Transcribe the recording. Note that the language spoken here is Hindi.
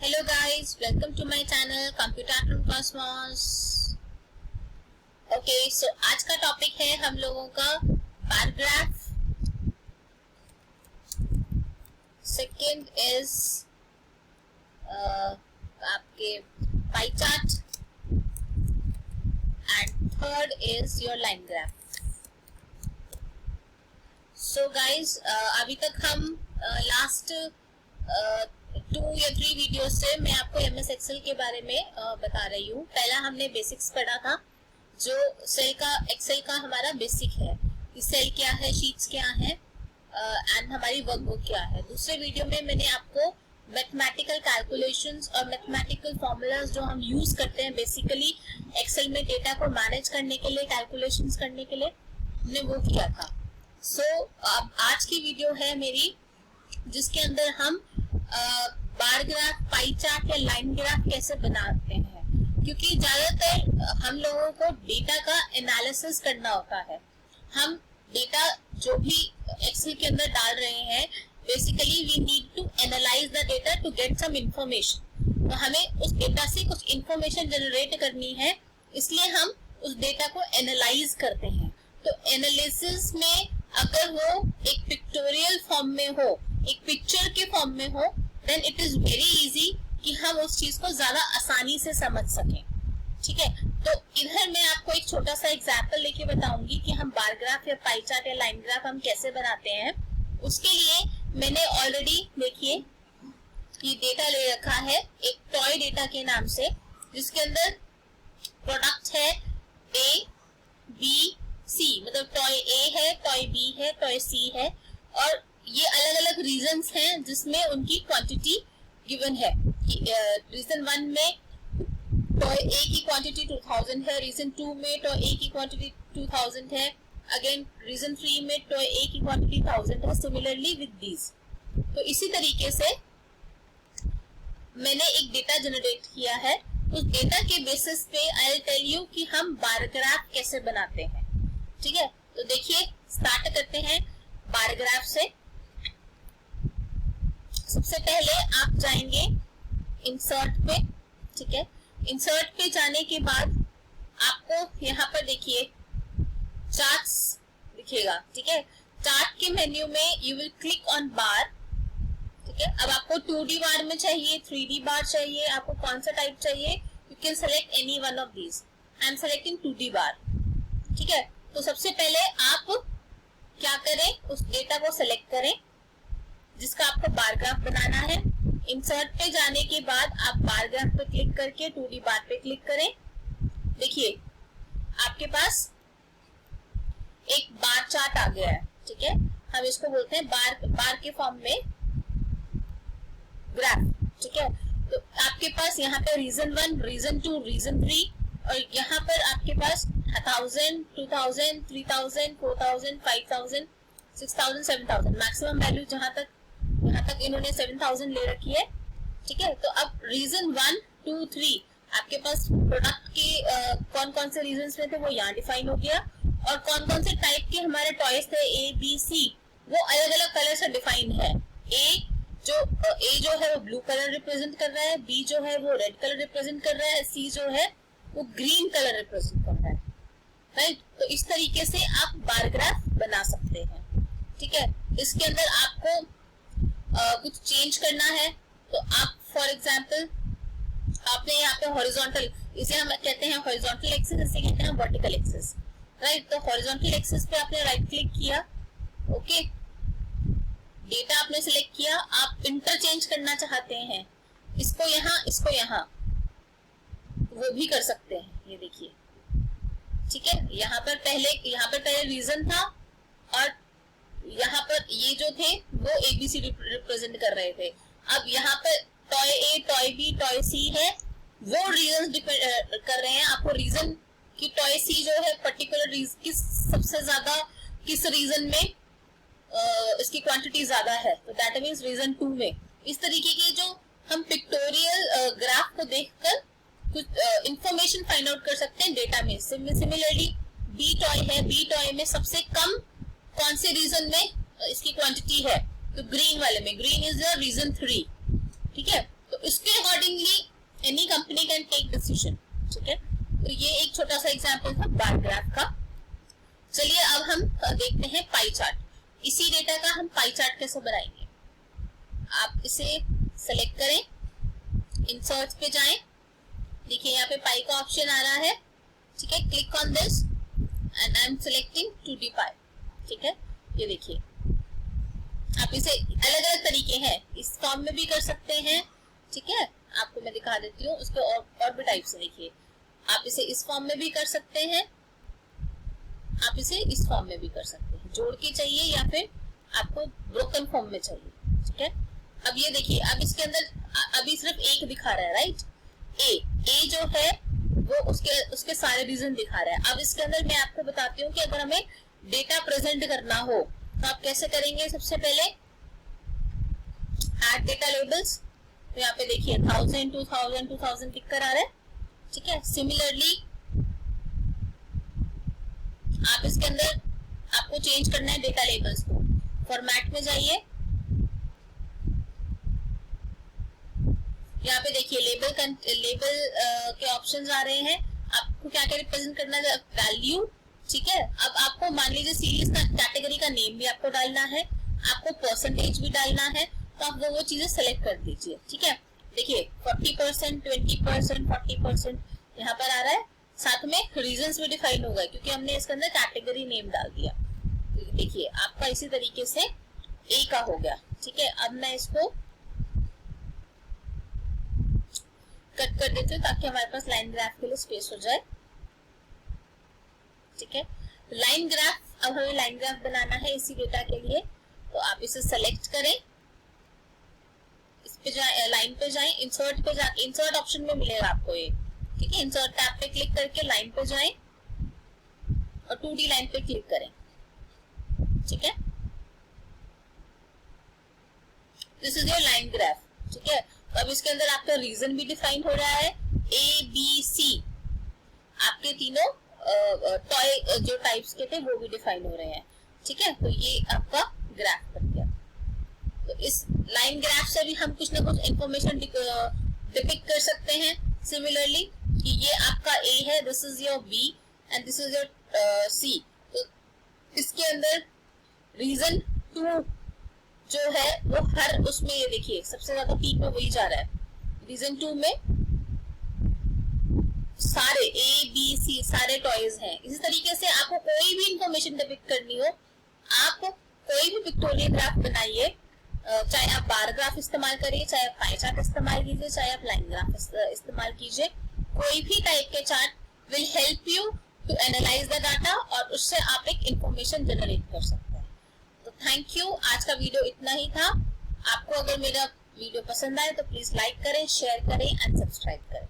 Hello guys, welcome to my channel computer from cosmos. Okay, so आज का टॉपिक है हम लोगों का बार ग्राफ। सेकंड इज आपके pie chart and third is your line graph. So guys, अभी तक हम लास्ट 2 या 3 वीडियो से मैं आपको MS एक्सेल के बारे में बता रही हूँ। पहला हमने बेसिक्स पढ़ा था, जो एक्सेल का हमारा बेसिक है कि सेल क्या है, शीट्स क्या है एंड हमारी वर्कबुक क्या है। दूसरे वीडियो में मैंने आपको मैथमेटिकल कैलकुलेशंस और मैथमेटिकल फॉर्मूलाज जो हम यूज करते हैं बेसिकली एक्सेल में डेटा को मैनेज करने के लिए, कैलकुलेशंस करने के लिए, हमने वो किया था। सो अब आज की वीडियो है मेरी जिसके अंदर हम बार ग्राफ, पाई चार्ट या लाइन ग्राफ कैसे बनाते हैं, क्योंकि ज्यादातर हम लोगों को डेटा का एनालिसिस करना होता है। हम डेटा जो भी एक्सेल के अंदर डाल रहे हैं, basically we need to analyse the data to get some information. तो हमें उस डेटा से कुछ इंफॉर्मेशन जनरेट करनी है, इसलिए हम उस डेटा को एनालाइज करते हैं। तो एनालिसिस में अगर वो एक पिक्टोरियल फॉर्म में हो, एक पिक्चर के फॉर्म में हो, then it is very easy कि हम उस चीज को ज्यादा आसानी से समझ सकें। ठीक है, तो इधर मैं आपको एक छोटा सा एग्जांपल लेके बताऊंगी कि हम बार ग्राफ या पाई चार्ट या लाइन ग्राफ हम कैसे बनाते हैं। उसके लिए मैंने ऑलरेडी देखिए ये डेटा ले रखा है एक टॉय डेटा के नाम से, जिसके अंदर प्रोडक्ट है A, B, C, मतलब टॉय A है, टॉय B है, टॉय C है, और ये अलग अलग रीजन्स हैं जिसमें उनकी क्वांटिटी गिवन है। रीजन 1 में टॉय A की क्वांटिटी 2000 है, रीजन 2 में टॉय A की क्वांटिटी 2000 है, अगेन रीजन 3 में टॉय A की क्वांटिटी 1000 है। सिमिलरली विद दीज, तो इसी तरीके से मैंने एक डेटा जनरेट किया है। उस डेटा के बेसिस पे आई विल टेल यू कि हम बार ग्राफ कैसे बनाते हैं। ठीक है, तो देखिए स्टार्ट करते हैं बार ग्राफ से। सबसे पहले आप जाएंगे इंसर्ट पे। ठीक है, इंसर्ट पे जाने के बाद आपको यहाँ पर देखिए चार्ट्स दिखेगा। ठीक है, चार्ट के मेन्यू में यू विल क्लिक ऑन बार। ठीक है, अब आपको 2D बार में चाहिए, 3D बार चाहिए, आपको कौन सा टाइप चाहिए, you can select any one of these. I am selecting 2D बार। ठीक है, तो सबसे पहले आप क्या करें, उस डेटा को सेलेक्ट करें जिसका आपको बार ग्राफ बनाना है। इंसर्ट पे जाने के बाद आप बार ग्राफ पे क्लिक करके 2D बार पे क्लिक करें। देखिए आपके पास एक बार चार्ट आ गया है। ठीक है, हम इसको बोलते हैं बार के फॉर्म में ग्राफ। ठीक है, तो आपके पास यहाँ पे रीजन 1, रीजन 2, रीजन 3, और यहाँ पर आपके पास 1000, 2000, 3000, 4000, 5000, 6000, 7000, मैक्सिमम वैल्यू जहां तक यहाँ तक इन्होंने 7000 ले रखी है। ठीक है, तो अब रीजन 1, 2, 3 आपके पास प्रोडक्ट के कौन कौन से रीजन में थे वो यहाँ डिफाइन हो गया, और कौन कौन से टाइप के हमारे टॉयज थे A, B, C वो अलग अलग कलर से डिफाइन है। A जो है वो ब्लू कलर रिप्रेजेंट कर रहा है, B जो है वो रेड कलर रिप्रेजेंट कर रहा है, C जो है वो ग्रीन कलर रिप्रेजेंट कर रहा है। राइट, तो इस तरीके से आप बार ग्राफ बना सकते हैं। ठीक है, इसके अंदर आपको कुछ चेंज करना है, तो आप फॉर एग्जांपल आपने यहाँ पे हॉरिजॉन्टल, इसे हम कहते हैं हॉरिजॉन्टल एक्सिस, इसे कहते हैं वर्टिकल एक्सिस। राइट, तो हॉरिजॉन्टल एक्सिस पे आपने राइट क्लिक किया। ओके, डेटा आपने सिलेक्ट किया, आप इंटरचेंज करना चाहते हैं इसको यहाँ वो भी कर सकते हैं। ये देखिए, ठीक है, यहाँ पर पहले रीजन था, और यहाँ पर ये जो थे वो ABC रिप्रेजेंट कर रहे थे। अब यहाँ per toy A, toy B, toy C है, वो रीजन कर रहे हैं। आपको रीजन की टॉय C जो है पर्टिकुलर सबसे ज्यादा किस रीजन में इसकी क्वांटिटी ज्यादा है, तो दैट मींस रीजन 2 में। इस तरीके के जो हम पिक्टोरियल ग्राफ को देखकर कुछ इंफॉर्मेशन फाइंड आउट कर सकते हैं डेटा में। सिमिलरली B टॉय है, B टॉय में सबसे कम कौन से रीजन में इसकी क्वांटिटी है, तो ग्रीन वाले में, ग्रीन इज द रीजन 3। ठीक है, तो उसके accordingly any company can take decision, ठीक है। तो ये एक छोटा सा एग्जांपल था बार ग्राफ का। चलिए अब हम देखते हैं पाई चार्ट। इसी डेटा का हम पाई चार्ट कैसे बनाएंगे। आप इसे सेलेक्ट करें, इंसर्ट पे जाएं, देखिए यहाँ पे पाई का ऑप्शन आ रहा है, ठीक है। Click on this and I am selecting 2D पाई, ठीक है। ये देखिए आप इसे अलग अलग तरीके हैं, इस फॉर्म में भी कर सकते हैं, ठीक है। आपको मैं दिखा देती हूँ उसके और भी टाइप से। देखिए आप इसे इस फॉर्म में भी कर सकते हैं, आप इसे इस फॉर्म में भी कर सकते हैं, जोड़ के चाहिए या फिर आपको ब्रोकन फॉर्म में चाहिए, ठीक है। अब ये देखिए, अब इसके अंदर अभी सिर्फ एक दिखा रहा है, राइट। ए जो है वो उसके सारे रीजन दिखा रहा है। अब इसके अंदर मैं आपको बताती हूँ कि अगर हमें डेटा प्रेजेंट करना हो तो आप कैसे करेंगे। सबसे पहले ऐड डेटा लेबल्स, तो यहाँ पे देखिए 1000 2000 2000 टिक कर आ रहा है, ठीक है। सिमिलरली आप इसके अंदर आपको चेंज करना है डेटा लेबल्स को, फॉर्मेट में जाइए, यहाँ पे देखिए लेबल के ऑप्शंस आ रहे हैं। आपको क्या क्या रिप्रेजेंट करना है, वैल्यू, ठीक है। अब आपको मान लीजिए सीरीज का कैटेगरी का नेम भी आपको डालना है, आपको परसेंटेज भी डालना है, तो आप वो चीजें सेलेक्ट कर दीजिए, ठीक है। देखिए 40%, 20%, 40% यहाँ पर आ रहा है। साथ में रीजंस भी डिफाइन होगा क्योंकि हमने इसके अंदर कैटेगरी नेम डाल दिया। देखिए आपका इसी तरीके से ए का हो गया, ठीक है। अब मैं इसको कट कर देती हूँ ताकि हमारे पास लाइन ग्राफ के लिए स्पेस हो जाए, ठीक है। लाइन ग्राफ, अब हमें लाइन ग्राफ बनाना है इसी डेटा के लिए, तो आप इसे सेलेक्ट करें, इस पे जाए, लाइन पे जाएं, इंसर्ट पे जाए, इंसर्ट ऑप्शन में मिलेगा आपको ये, ठीक है। इंसर्ट टैब पे क्लिक करके लाइन पे जाएं और 2D लाइन पे क्लिक करें, ठीक है। This is your line graph, ठीक है। तो अब इसके अंदर आपका रीजन भी डिफाइन हो रहा है, ABC, आपके तीनों टॉय जो टाइप्स के थे वो भी डिफाइन हो रहे हैं, ठीक है। तो ये आपका ग्राफ बन गया। तो इस लाइन ग्राफ से भी हम कुछ ना कुछ इंफॉर्मेशन डिपिक्ट कर सकते हैं। सिमिलरली कि ये आपका A है, this is your B and this is your C। तो इसके अंदर रीजन 2 जो है वो हर उसमें, ये देखिए सबसे ज्यादा पीक में वही जा रहा है। रीजन 2 में सारे A B C सारे टॉयज हैं। इसी तरीके से आपको कोई भी इंफॉर्मेशन डिपिक्ट करनी हो, आप कोई भी पिक्टोरियल ग्राफ बनाइए, चाहे आप बार ग्राफ इस्तेमाल करिए, चाहे आप पाई चार्ट इस्तेमाल कीजिए, चाहे आप लाइन ग्राफ इस्तेमाल कीजिए, कोई भी टाइप के chart will help you to analyse the data और उससे आप एक इंफॉर्मेशन जनरेट कर सकते हैं। तो थैंक यू, आज का वीडियो इतना ही था। आपको अगर मेरा वीडियो पसंद आए तो प्लीज लाइक करें, शेयर करें एंड सब्सक्राइब करें।